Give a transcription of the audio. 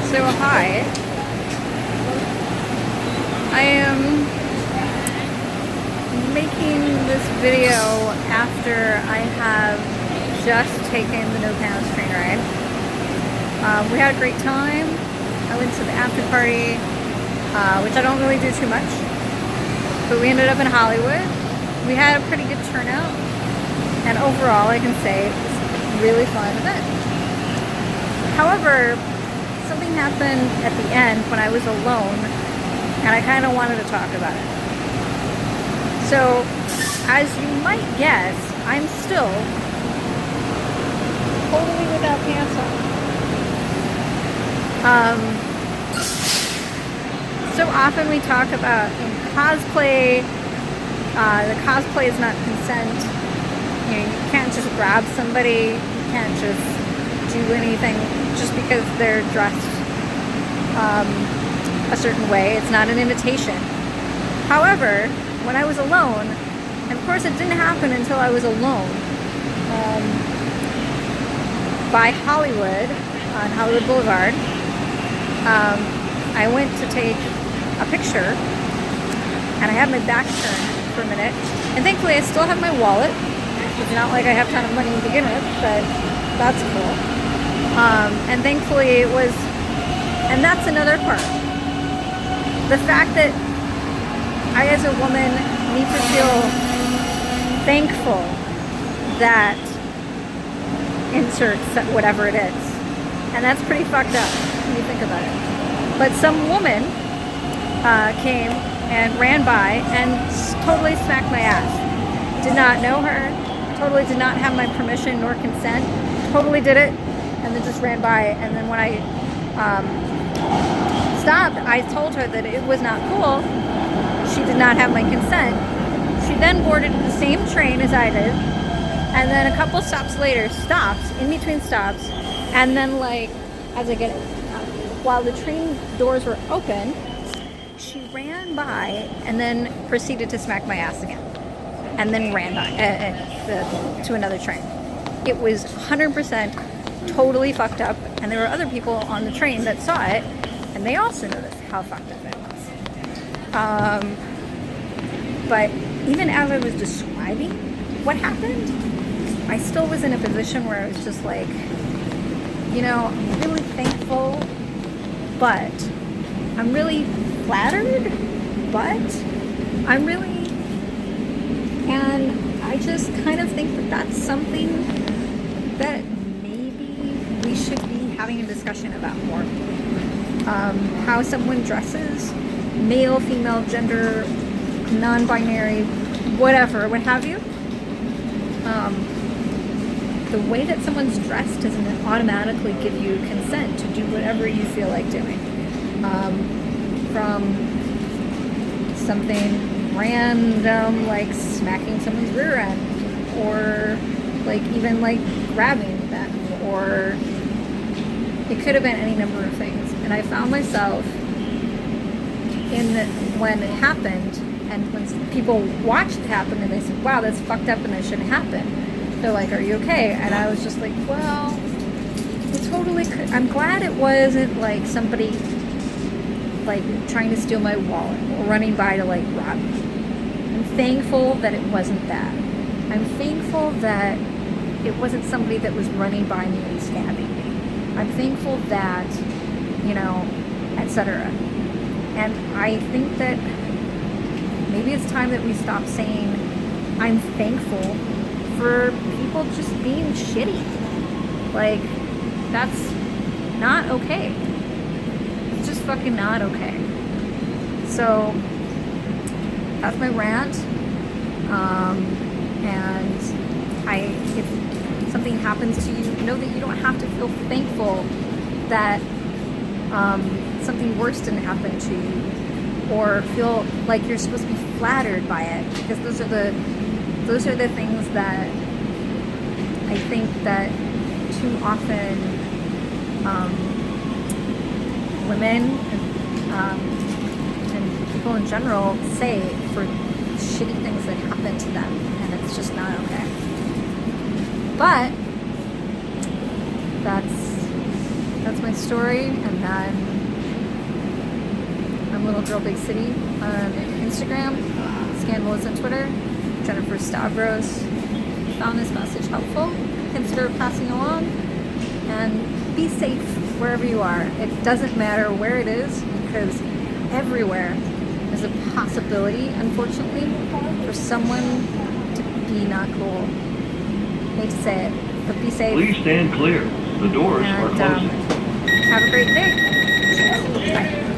So hi, I am making this video after I have just taken the No Pants train ride. We had a great time. I went to the after party, which I don't really do too much, but we ended up in Hollywood. We had a pretty good turnout, and overall I can say it was a really fun event. However, something happened at the end when I was alone, and I kind of wanted to talk about it. So, as you might guess, I'm still totally without pants on. So often we talk about in cosplay, the cosplay is not consent. You know, you can't just grab somebody, you can't just do anything just because they're dressed a certain way. It's not an invitation. However, when I was alone, and of course it didn't happen until I was alone, by Hollywood, on Hollywood Boulevard, I went to take a picture, and I had my back turned for a minute, and thankfully I still have my wallet. It's not like I have a ton of money to begin with, but that's cool. And thankfully it was, and that's another part. The fact that I as a woman need to feel thankful that insert whatever it is. And that's pretty fucked up when you think about it. But some woman came and ran by and totally smacked my ass. Did not know her, totally did not have my permission nor consent, totally did it, and then just ran by. And then when I stopped, I told her that it was not cool. She did not have my consent. She then boarded the same train as I did, and then a couple stops later stopped, in between stops, and then like, as I get, while the train doors were open, she ran by and then proceeded to smack my ass again, and then ran by to another train. It was 100% totally fucked up, and there were other people on the train that saw it, and they also noticed how fucked up it was. But even as I was describing what happened, I still was in a position where I was just like, you know, I'm really thankful, but I'm really flattered, but I'm really, and I just kind of think that that's something that maybe we should be having a discussion about more. How someone dresses, male, female, gender, non-binary, whatever, what have you. The way that someone's dressed doesn't automatically give you consent to do whatever you feel like doing. From something random like smacking someone's rear end, or like even like grabbing them, or it could have been any number of things. And I found myself when it happened, and when people watched it happen and they said, wow, that's fucked up and that shouldn't happen. They're like, are you okay? And I was just like, well, it totally could. I'm glad it wasn't like somebody like trying to steal my wallet or running by to like rob me. I'm thankful that it wasn't that. I'm thankful that it wasn't somebody that was running by me and stabbing me. I'm thankful that, you know, etc. And I think that maybe it's time that we stop saying I'm thankful for people just being shitty. Like, that's not okay. It's just fucking not okay. So that's my rant. And if something happens to you, know that you don't have to feel thankful that something worse didn't happen to you, or feel like you're supposed to be flattered by it, because those are the things that I think that too often women and people in general say for shitty things that happen to them, and it's just not okay. But that's that's my story. And then I'm Little Girl Big City on Instagram, Scandalous on Twitter, Jennifer Stavros. Found this message helpful, consider passing along, and be safe wherever you are. It doesn't matter where it is, because everywhere is a possibility, unfortunately, for someone to be not cool. Hate to say it, but be safe. Please stand clear. The doors are closing. Have a great day. Bye.